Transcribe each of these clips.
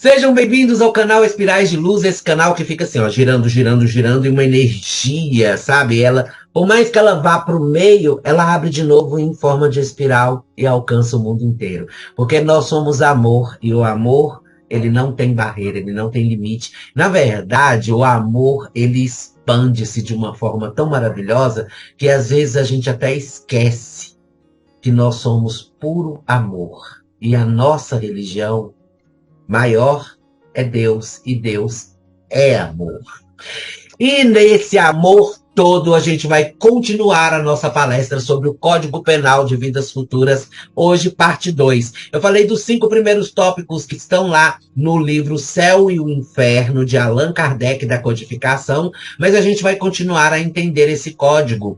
Sejam bem-vindos ao canal Espirais de Luz, esse canal que fica assim, ó, girando, girando, girando, e uma energia, sabe? Ela, por mais que ela vá para o meio, ela abre de novo em forma de espiral e alcança o mundo inteiro. Porque nós somos amor, e o amor, ele não tem barreira, ele não tem limite. Na verdade, o amor, ele expande-se de uma forma tão maravilhosa que às vezes a gente até esquece que nós somos puro amor. E a nossa religião maior é Deus, e Deus é amor. E nesse amor todo, a gente vai continuar a nossa palestra sobre o Código Penal de Vidas Futuras, hoje parte 2. Eu falei dos 5 primeiros tópicos que estão lá no livro Céu e o Inferno, de Allan Kardec, da Codificação, mas a gente vai continuar a entender esse código.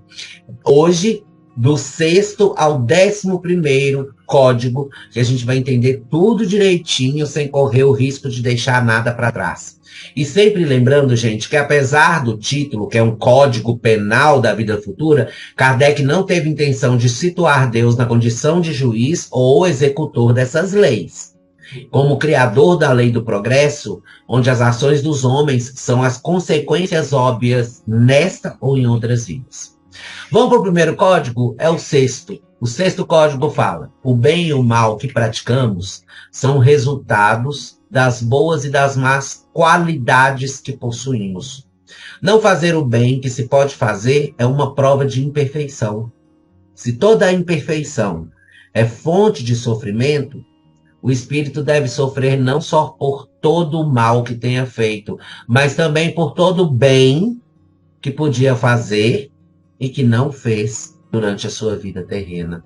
Hoje, do 6º ao 11º código, que a gente vai entender tudo direitinho, sem correr o risco de deixar nada para trás. E sempre lembrando, gente, que apesar do título, que é um código penal da vida futura, Kardec não teve intenção de situar Deus na condição de juiz ou executor dessas leis. Como criador da lei do progresso, onde as ações dos homens são as consequências óbvias nesta ou em outras vidas. Vamos para o primeiro código? É o 6º. O 6º código fala: o bem e o mal que praticamos são resultados das boas e das más qualidades que possuímos. Não fazer o bem que se pode fazer é uma prova de imperfeição. Se toda a imperfeição é fonte de sofrimento, o espírito deve sofrer não só por todo o mal que tenha feito, mas também por todo o bem que podia fazer e que não fez durante a sua vida terrena.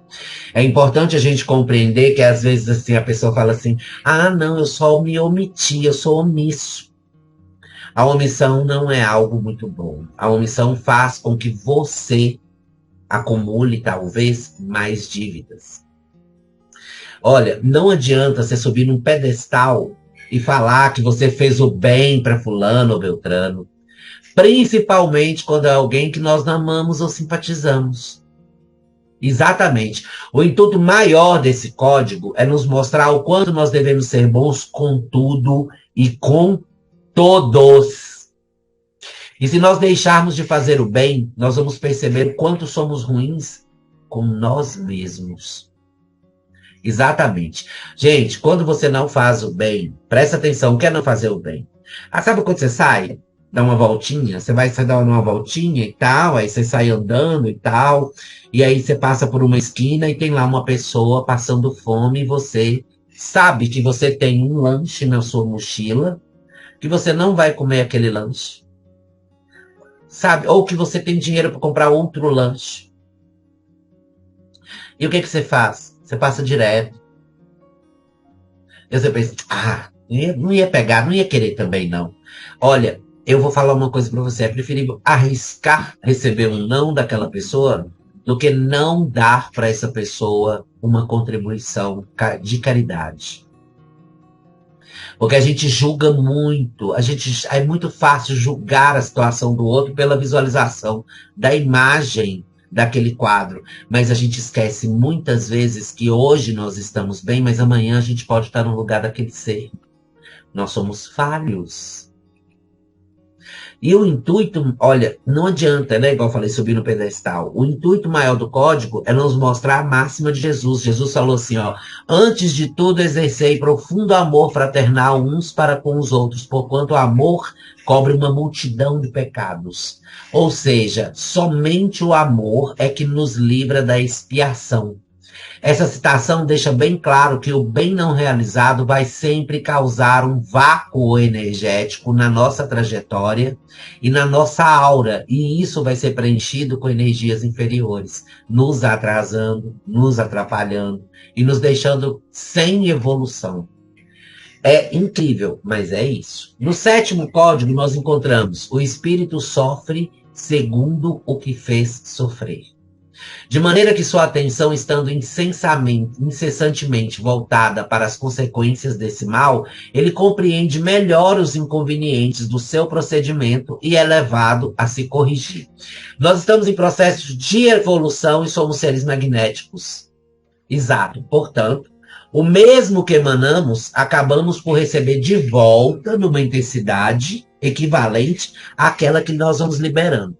É importante a gente compreender que às vezes assim, a pessoa fala assim: ah, não, eu só me omiti, eu sou omisso. A omissão não é algo muito bom. A omissão faz com que você acumule, talvez, mais dívidas. Olha, não adianta você subir num pedestal e falar que você fez o bem para fulano ou beltrano. Principalmente quando é alguém que nós amamos ou simpatizamos. Exatamente. O intuito maior desse código é nos mostrar o quanto nós devemos ser bons com tudo e com todos. E se nós deixarmos de fazer o bem, nós vamos perceber o quanto somos ruins com nós mesmos. Exatamente. Gente, quando você não faz o bem, presta atenção, quer não fazer o bem? Ah, sabe quando você sai? Dá uma voltinha, você vai dar uma voltinha e tal, aí você sai andando e tal, e aí você passa por uma esquina e tem lá uma pessoa passando fome e você sabe que você tem um lanche na sua mochila, que você não vai comer aquele lanche, sabe? Ou que você tem dinheiro para comprar outro lanche. E o que você faz? Você passa direto. E você pensa, não ia pegar, não ia querer também não. Olha, eu vou falar uma coisa para você, é preferível arriscar receber um não daquela pessoa do que não dar para essa pessoa uma contribuição de caridade. Porque a gente julga muito, é muito fácil julgar a situação do outro pela visualização da imagem daquele quadro, mas a gente esquece muitas vezes que hoje nós estamos bem, mas amanhã a gente pode estar no lugar daquele ser. Nós somos falhos. E o intuito, olha, não adianta, né? Igual eu falei, subir no pedestal. O intuito maior do código é nos mostrar a máxima de Jesus. Jesus falou assim, ó: antes de tudo exercei profundo amor fraternal uns para com os outros, porquanto o amor cobre uma multidão de pecados. Ou seja, somente o amor é que nos livra da expiação. Essa citação deixa bem claro que o bem não realizado vai sempre causar um vácuo energético na nossa trajetória e na nossa aura, e isso vai ser preenchido com energias inferiores, nos atrasando, nos atrapalhando e nos deixando sem evolução. É incrível, mas é isso. No 7º código nós encontramos: o espírito sofre segundo o que fez sofrer. De maneira que sua atenção, estando incessantemente voltada para as consequências desse mal, ele compreende melhor os inconvenientes do seu procedimento e é levado a se corrigir. Nós estamos em processo de evolução e somos seres magnéticos. Exato. Portanto, O mesmo que emanamos, acabamos por receber de volta numa intensidade equivalente àquela que nós vamos liberando.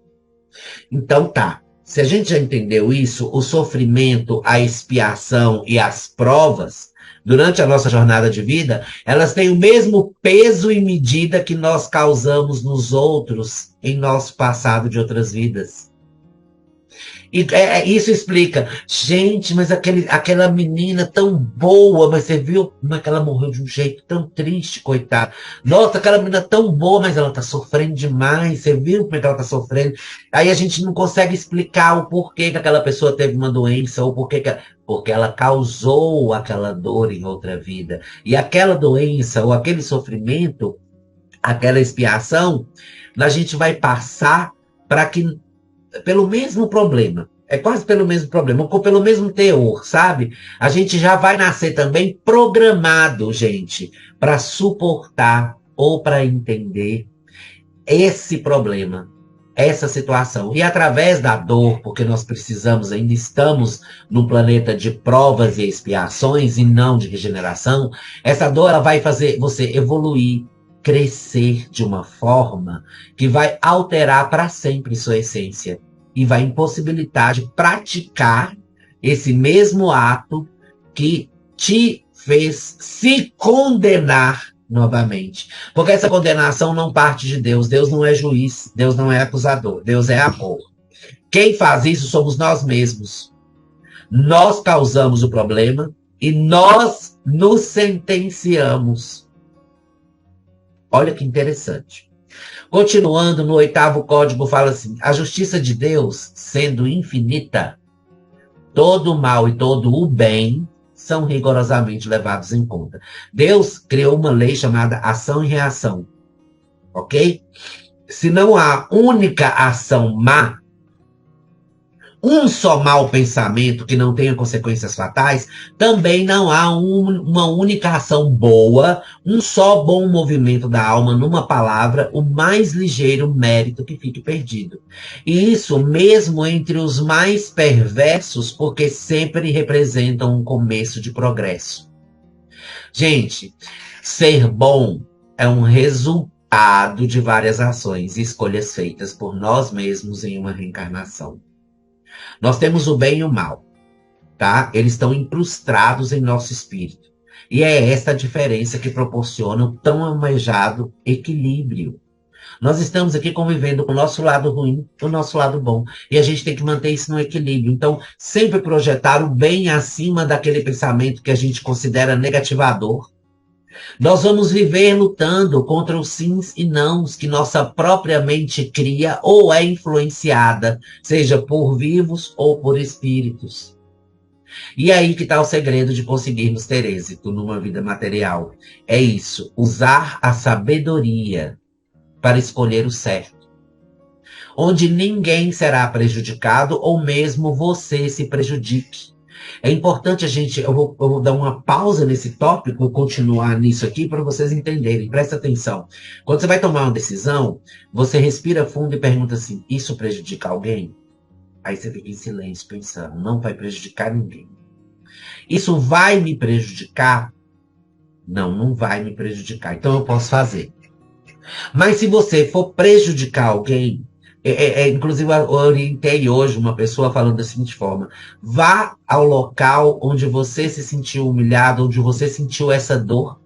Então tá. Se a gente já entendeu isso, o sofrimento, a expiação e as provas, durante a nossa jornada de vida, elas têm o mesmo peso e medida que nós causamos nos outros em nosso passado de outras vidas. E isso explica, gente, mas aquela menina tão boa, mas você viu como é que ela morreu de um jeito tão triste, coitada. Nossa, aquela menina tão boa, mas ela tá sofrendo demais, você viu como é que ela tá sofrendo? Aí a gente não consegue explicar o porquê que aquela pessoa teve uma doença, ou porque ela causou aquela dor em outra vida. E aquela doença, ou aquele sofrimento, aquela expiação, a gente vai passar para que pelo mesmo problema. É quase pelo mesmo problema, ou pelo mesmo teor, sabe? A gente já vai nascer também programado, gente, para suportar ou para entender esse problema, essa situação. E através da dor, porque nós precisamos, ainda estamos num planeta de provas e expiações e não de regeneração, essa dor ela vai fazer você evoluir, crescer de uma forma que vai alterar para sempre sua essência e vai impossibilitar de praticar esse mesmo ato que te fez se condenar novamente. Porque essa condenação não parte de Deus. Deus não é juiz, Deus não é acusador, Deus é amor. Quem faz isso somos nós mesmos. Nós causamos o problema e nós nos sentenciamos. Olha que interessante. Continuando, no 8º código fala assim: a justiça de Deus, sendo infinita, todo o mal e todo o bem são rigorosamente levados em conta. Deus criou uma lei chamada ação e reação, ok? Se não há única ação má, um só mau pensamento que não tenha consequências fatais, também não há uma única ação boa, um só bom movimento da alma, numa palavra, o mais ligeiro mérito que fique perdido. E isso mesmo entre os mais perversos, porque sempre representam um começo de progresso. Gente, ser bom é um resultado de várias ações e escolhas feitas por nós mesmos em uma reencarnação. Nós temos o bem e o mal, tá? Eles estão incrustados em nosso espírito. E é esta a diferença que proporciona o tão almejado equilíbrio. Nós estamos aqui convivendo com o nosso lado ruim e o nosso lado bom. E a gente tem que manter isso no equilíbrio. Então, sempre projetar o bem acima daquele pensamento que a gente considera negativador. Nós vamos viver lutando contra os sims e nãos que nossa própria mente cria ou é influenciada, seja por vivos ou por espíritos. E aí que está o segredo de conseguirmos ter êxito numa vida material. É isso, usar a sabedoria para escolher o certo. Onde ninguém será prejudicado ou mesmo você se prejudique. É importante a gente, eu vou dar uma pausa nesse tópico e continuar nisso aqui para vocês entenderem. Presta atenção. Quando você vai tomar uma decisão, você respira fundo e pergunta assim: isso prejudica alguém? Aí você fica em silêncio pensando: não vai prejudicar ninguém. Isso vai me prejudicar? Não, não vai me prejudicar. Então eu posso fazer. Mas se você for prejudicar alguém, inclusive eu orientei hoje uma pessoa falando da seguinte forma: vá ao local onde você se sentiu humilhado, onde você sentiu essa dor,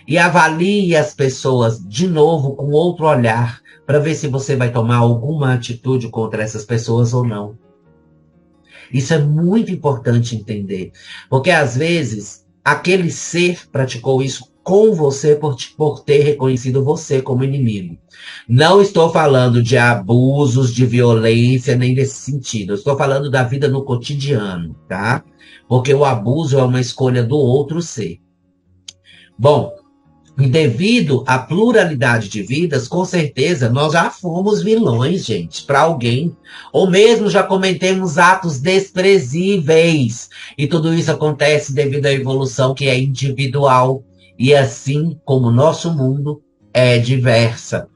e avalie as pessoas de novo com outro olhar, para ver se você vai tomar alguma atitude contra essas pessoas ou não. Isso é muito importante entender, porque às vezes aquele ser praticou isso com você por ter reconhecido você como inimigo. Não estou falando de abusos, de violência, nem nesse sentido. Eu estou falando da vida no cotidiano, tá? Porque o abuso é uma escolha do outro ser. Bom, e devido à pluralidade de vidas, com certeza nós já fomos vilões, gente, para alguém. Ou mesmo já cometemos atos desprezíveis. E tudo isso acontece devido à evolução que é individual. E assim como o nosso mundo é diversa.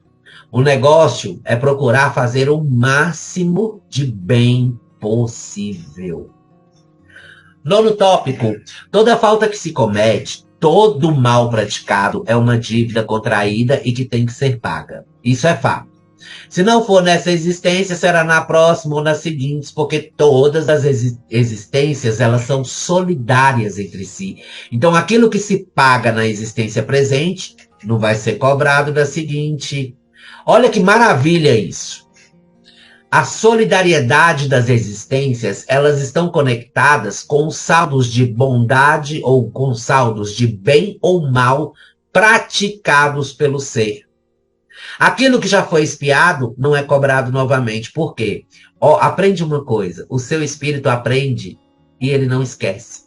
O negócio é procurar fazer o máximo de bem possível. Nono tópico: toda falta que se comete, todo mal praticado é uma dívida contraída e que tem que ser paga. Isso é fato. Se não for nessa existência, será na próxima ou nas seguintes, porque todas as existências, elas são solidárias entre si. Então, aquilo que se paga na existência presente, não vai ser cobrado na seguinte. Olha que maravilha isso. A solidariedade das existências, elas estão conectadas com saldos de bondade ou com saldos de bem ou mal praticados pelo ser. Aquilo que já foi expiado não é cobrado novamente. Por quê? Ó, aprende uma coisa: o seu espírito aprende e ele não esquece.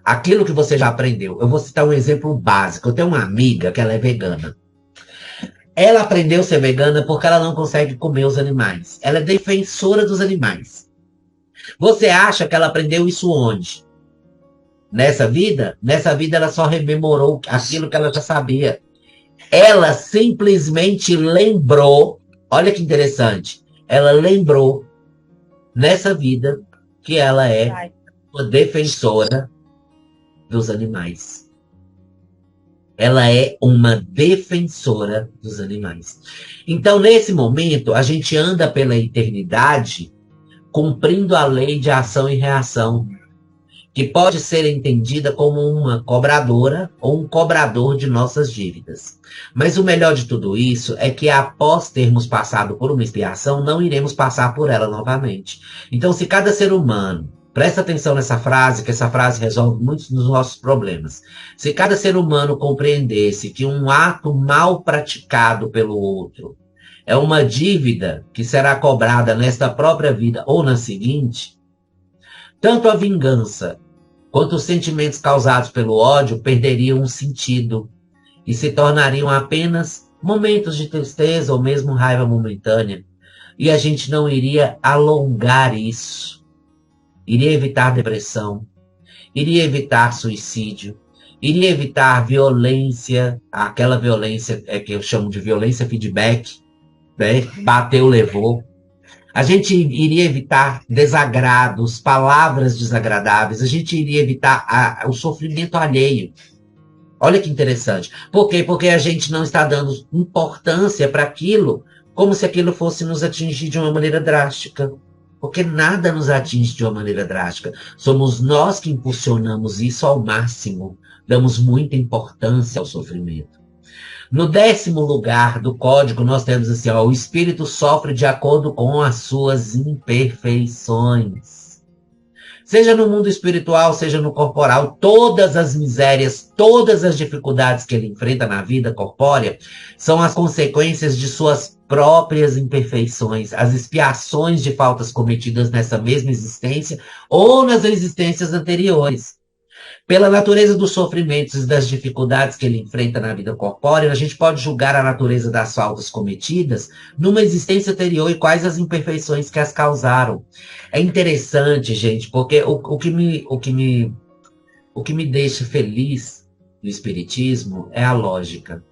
Aquilo que você já aprendeu. Eu vou citar um exemplo básico. Eu tenho uma amiga que ela é vegana. Ela aprendeu a ser vegana porque ela não consegue comer os animais. Ela é defensora dos animais. Você acha que ela aprendeu isso onde? Nessa vida? Nessa vida ela só rememorou aquilo que ela já sabia. Ela simplesmente lembrou, olha que interessante, ela lembrou nessa vida que ela é uma defensora dos animais. Ela é uma defensora dos animais. Então, nesse momento, a gente anda pela eternidade cumprindo a lei de ação e reação, que pode ser entendida como uma cobradora ou um cobrador de nossas dívidas. Mas o melhor de tudo isso é que após termos passado por uma expiação, não iremos passar por ela novamente. Então, se cada ser humano, presta atenção nessa frase, que essa frase resolve muitos dos nossos problemas. Se cada ser humano compreendesse que um ato mal praticado pelo outro é uma dívida que será cobrada nesta própria vida ou na seguinte, tanto a vingança quanto os sentimentos causados pelo ódio perderiam um sentido e se tornariam apenas momentos de tristeza ou mesmo raiva momentânea. E a gente não iria alongar isso. Iria evitar depressão, iria evitar suicídio, iria evitar violência, aquela violência que eu chamo de violência feedback, né? Bateu, levou. A gente iria evitar desagrados, palavras desagradáveis, a gente iria evitar o sofrimento alheio. Olha que interessante. Por quê? Porque a gente não está dando importância para aquilo como se aquilo fosse nos atingir de uma maneira drástica. Porque nada nos atinge de uma maneira drástica. Somos nós que impulsionamos isso ao máximo. Damos muita importância ao sofrimento. No 10º lugar do código, nós temos assim, ó, o espírito sofre de acordo com as suas imperfeições. Seja no mundo espiritual, seja no corporal, todas as misérias, todas as dificuldades que ele enfrenta na vida corpórea são as consequências de suas próprias imperfeições, as expiações de faltas cometidas nessa mesma existência ou nas existências anteriores. Pela natureza dos sofrimentos e das dificuldades que ele enfrenta na vida corpórea, a gente pode julgar a natureza das faltas cometidas numa existência anterior e quais as imperfeições que as causaram. É interessante, gente, porque o que me deixa feliz no Espiritismo é a lógica.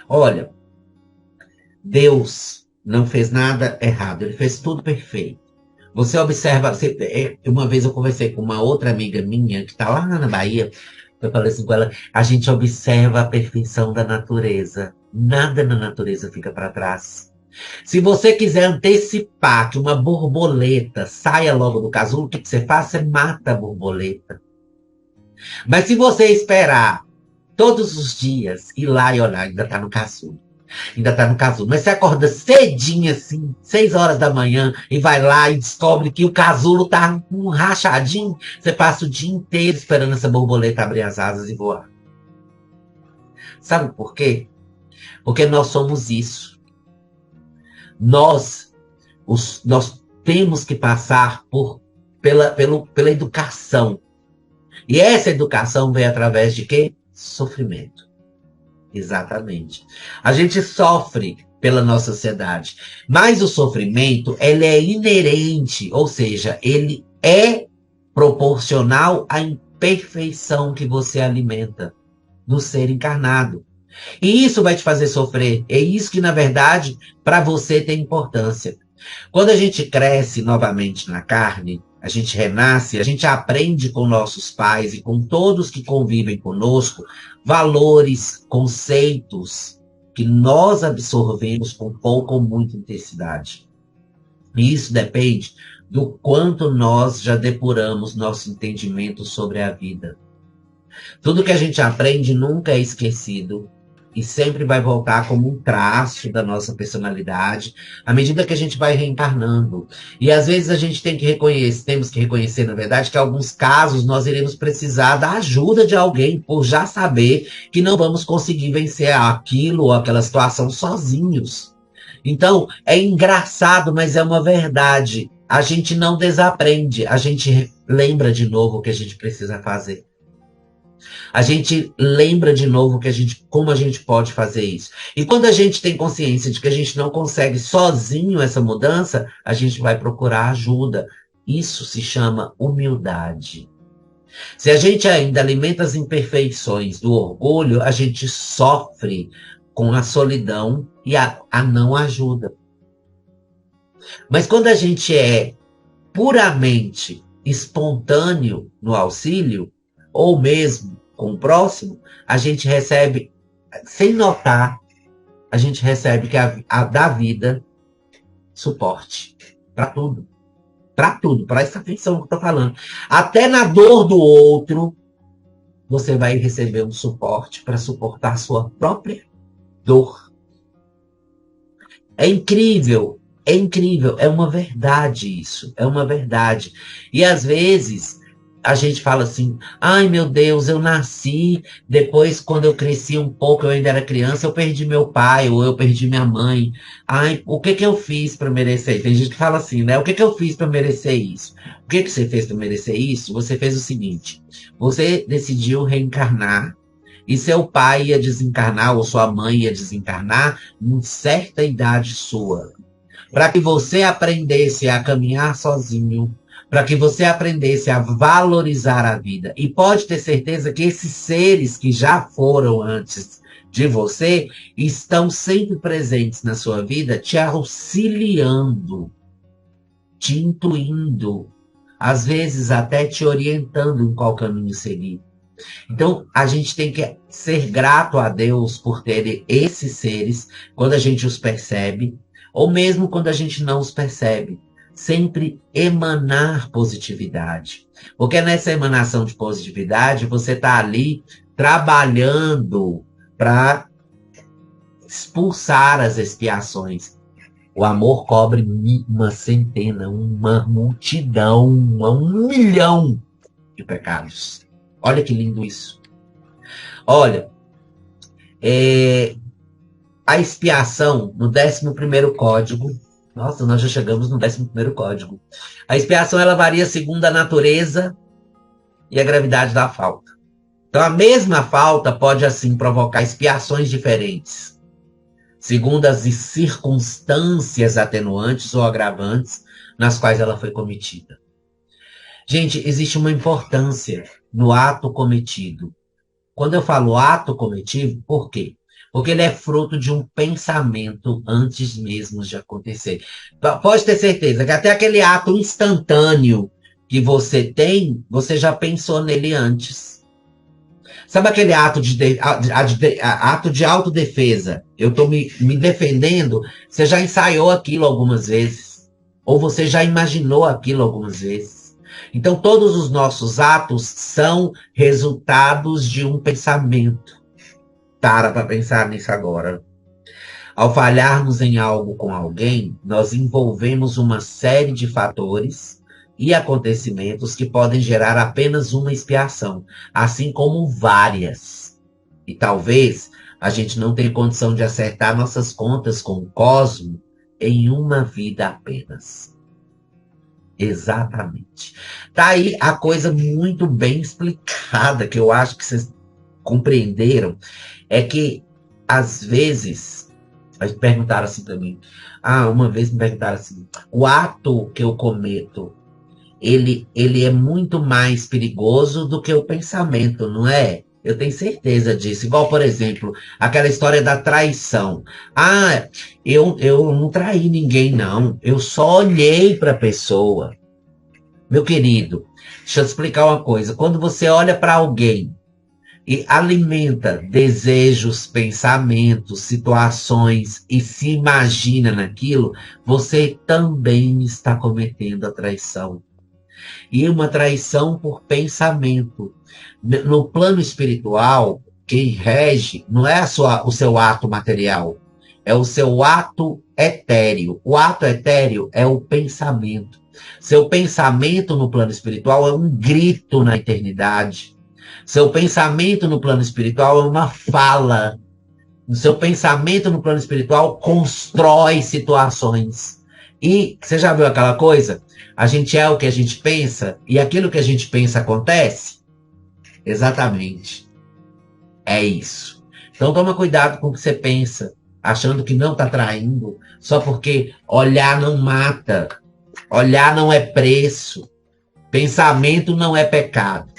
Olha, Deus não fez nada errado, ele fez tudo perfeito. Você observa, uma vez eu conversei com uma outra amiga minha, que está lá na Bahia, eu falei assim com ela, a gente observa a perfeição da natureza. Nada na natureza fica para trás. Se você quiser antecipar que uma borboleta saia logo do casulo, o que você faz? Você mata a borboleta. Mas se você esperar todos os dias ir lá e olhar, ainda está no casulo. Ainda tá no casulo. Mas você acorda cedinho, assim, 6 horas da manhã, e vai lá e descobre que o casulo tá um rachadinho. Você passa o dia inteiro esperando essa borboleta abrir as asas e voar. Sabe por quê? Porque nós somos isso. Nós temos que passar pela educação. E essa educação vem através de quê? Sofrimento. Exatamente. A gente sofre pela nossa sociedade, mas o sofrimento, ele é inerente, ou seja, ele é proporcional à imperfeição que você alimenta no ser encarnado. E isso vai te fazer sofrer. É isso que, na verdade, para você tem importância. Quando a gente cresce novamente na carne, a gente renasce, a gente aprende com nossos pais e com todos que convivem conosco valores, conceitos que nós absorvemos com pouca ou muita intensidade. E isso depende do quanto nós já depuramos nosso entendimento sobre a vida. Tudo que a gente aprende nunca é esquecido e sempre vai voltar como um traço da nossa personalidade à medida que a gente vai reencarnando. E às vezes a gente temos que reconhecer, na verdade, que em alguns casos nós iremos precisar da ajuda de alguém por já saber que não vamos conseguir vencer aquilo ou aquela situação sozinhos. Então, é engraçado, mas é uma verdade. A gente não desaprende, a gente lembra de novo o que a gente precisa fazer. A gente lembra de novo como a gente pode fazer isso. E quando a gente tem consciência de que a gente não consegue sozinho essa mudança, a gente vai procurar ajuda. Isso se chama humildade. Se a gente ainda alimenta as imperfeições do orgulho, a gente sofre com a solidão e a não ajuda. Mas quando a gente é puramente espontâneo no auxílio, ou mesmo com o próximo, a gente recebe, sem notar, a gente recebe da vida suporte para tudo. Para tudo, presta atenção no que eu estou falando. Até na dor do outro, você vai receber um suporte para suportar a sua própria dor. É incrível, é uma verdade isso, é uma verdade. E às vezes a gente fala assim, ai meu Deus, eu nasci, depois quando eu cresci um pouco, eu ainda era criança, eu perdi meu pai, ou eu perdi minha mãe. Ai, o que eu fiz para merecer isso? Tem gente que fala assim, né? O que eu fiz para merecer isso? O que você fez para merecer isso? Você fez o seguinte, você decidiu reencarnar, e seu pai ia desencarnar, ou sua mãe ia desencarnar, em certa idade sua. Para que você aprendesse a caminhar sozinho, para que você aprendesse a valorizar a vida. E pode ter certeza que esses seres que já foram antes de você estão sempre presentes na sua vida, te auxiliando, te intuindo, às vezes até te orientando em qual caminho seguir. Então, a gente tem que ser grato a Deus por ter esses seres quando a gente os percebe, ou mesmo quando a gente não os percebe. Sempre emanar positividade. Porque nessa emanação de positividade, você está ali trabalhando para expulsar as expiações. O amor cobre uma centena, uma multidão, 1.000.000 de pecados. Olha que lindo isso. Olha, a expiação no 11º código. Nossa, nós já chegamos no 11º código. A expiação, ela varia segundo a natureza e a gravidade da falta. Então, a mesma falta pode, assim, provocar expiações diferentes, segundo as circunstâncias atenuantes ou agravantes nas quais ela foi cometida. Gente, existe uma importância no ato cometido. Quando eu falo ato cometido, por quê? Porque ele é fruto de um pensamento antes mesmo de acontecer. Pode ter certeza que até aquele ato instantâneo que você tem, você já pensou nele antes. Sabe aquele ato de autodefesa? Eu estou me defendendo, você já ensaiou aquilo algumas vezes. Ou você já imaginou aquilo algumas vezes. Então, todos os nossos atos são resultados de um pensamento. Para pensar nisso agora. Ao falharmos em algo com alguém, nós envolvemos uma série de fatores e acontecimentos que podem gerar apenas uma expiação, assim como várias. E talvez a gente não tenha condição de acertar nossas contas com o cosmo em uma vida apenas. Exatamente. Tá aí a coisa muito bem explicada, que eu acho que vocês compreenderam, é que, às vezes, eles perguntaram assim para mim, uma vez me perguntaram assim, o ato que eu cometo, ele é muito mais perigoso do que o pensamento, não é? Eu tenho certeza disso. Igual, por exemplo, aquela história da traição. Eu não traí ninguém, não. Eu só olhei para a pessoa. Meu querido, deixa eu te explicar uma coisa. Quando você olha para alguém e alimenta desejos, pensamentos, situações e se imagina naquilo, você também está cometendo a traição. E uma traição por pensamento. No plano espiritual, quem rege não é o seu ato material, é o seu ato etéreo. O ato etéreo é o pensamento. Seu pensamento no plano espiritual é um grito na eternidade. Seu pensamento no plano espiritual é uma fala. O seu pensamento no plano espiritual constrói situações. E você já viu aquela coisa? A gente é o que a gente pensa e aquilo que a gente pensa acontece? Exatamente. É isso. Então toma cuidado com o que você pensa, achando que não está traindo, só porque olhar não mata, olhar não é preço, pensamento não é pecado.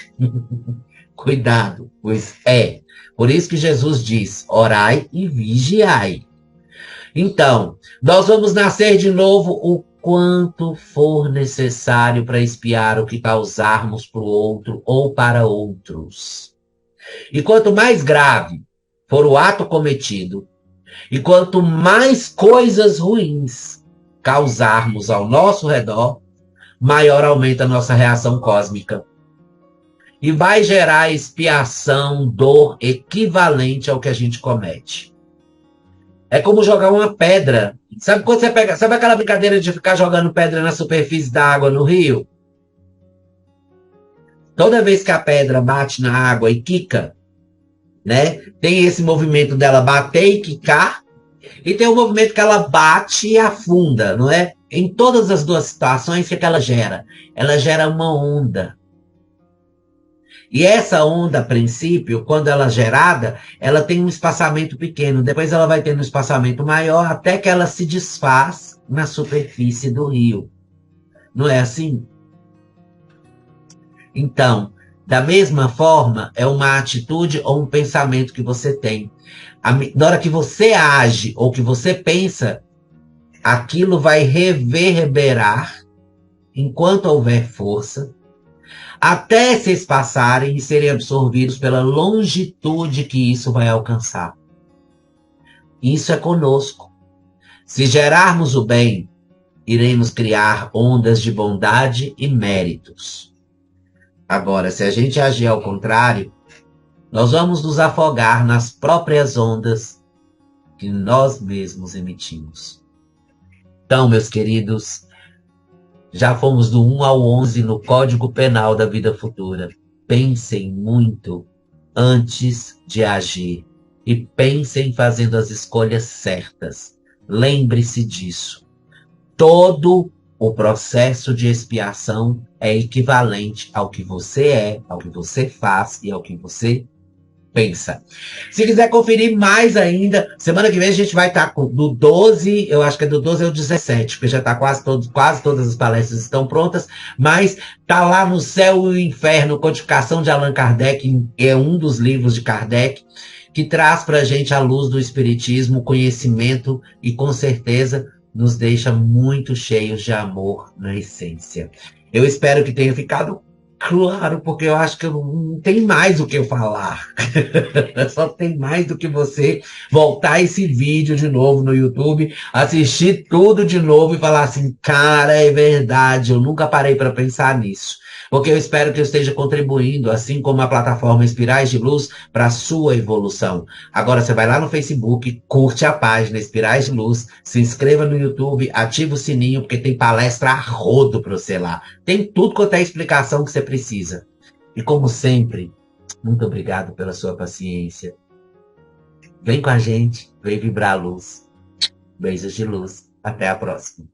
Cuidado, pois é. Por isso que Jesus diz: orai e vigiai. Então, nós vamos nascer de novo o quanto for necessário para expiar o que causarmos para o outro ou para outros. E quanto mais grave for o ato cometido, e quanto mais coisas ruins causarmos ao nosso redor, maior aumenta a nossa reação cósmica. E vai gerar expiação, dor equivalente ao que a gente comete. É como jogar uma pedra. Sabe quando você pega, sabe aquela brincadeira de ficar jogando pedra na superfície da água no rio? Toda vez que a pedra bate na água e quica, né? Tem esse movimento dela bater e quicar, e tem o movimento que ela bate e afunda, não é? Em todas as duas situações, o que ela gera? Ela gera uma onda. E essa onda, a princípio, quando ela é gerada, ela tem um espaçamento pequeno. Depois ela vai tendo um espaçamento maior até que ela se desfaz na superfície do rio. Não é assim? Então, da mesma forma, é uma atitude ou um pensamento que você tem. Na hora que você age ou que você pensa, aquilo vai reverberar enquanto houver força, até se espaçarem e serem absorvidos pela longitude que isso vai alcançar. Isso é conosco. Se gerarmos o bem, iremos criar ondas de bondade e méritos. Agora, se a gente agir ao contrário, nós vamos nos afogar nas próprias ondas que nós mesmos emitimos. Então, meus queridos, já fomos do 1 ao 11 no Código Penal da Vida Futura. Pensem muito antes de agir e pensem fazendo as escolhas certas. Lembre-se disso. Todo o processo de expiação é equivalente ao que você é, ao que você faz e ao que você pensa. Se quiser conferir mais ainda, semana que vem a gente vai estar do 12, eu acho que é do 12 ao 17, porque já está quase todas as palestras estão prontas, mas tá lá no Céu e o Inferno, Codificação de Allan Kardec, é um dos livros de Kardec, que traz para a gente a luz do Espiritismo, conhecimento e com certeza nos deixa muito cheios de amor na essência. Eu espero que tenha ficado claro, porque eu acho que não tem mais o que eu falar. Só tem mais do que você voltar esse vídeo de novo no YouTube, assistir tudo de novo e falar assim, cara, é verdade, eu nunca parei para pensar nisso. Porque eu espero que eu esteja contribuindo, assim como a plataforma Espirais de Luz, para a sua evolução. Agora você vai lá no Facebook, curte a página Espirais de Luz, se inscreva no YouTube, ativa o sininho, porque tem palestra a rodo para você lá. Tem tudo quanto é explicação que você precisa. E como sempre, muito obrigado pela sua paciência. Vem com a gente, vem vibrar a luz. Beijos de luz. Até a próxima.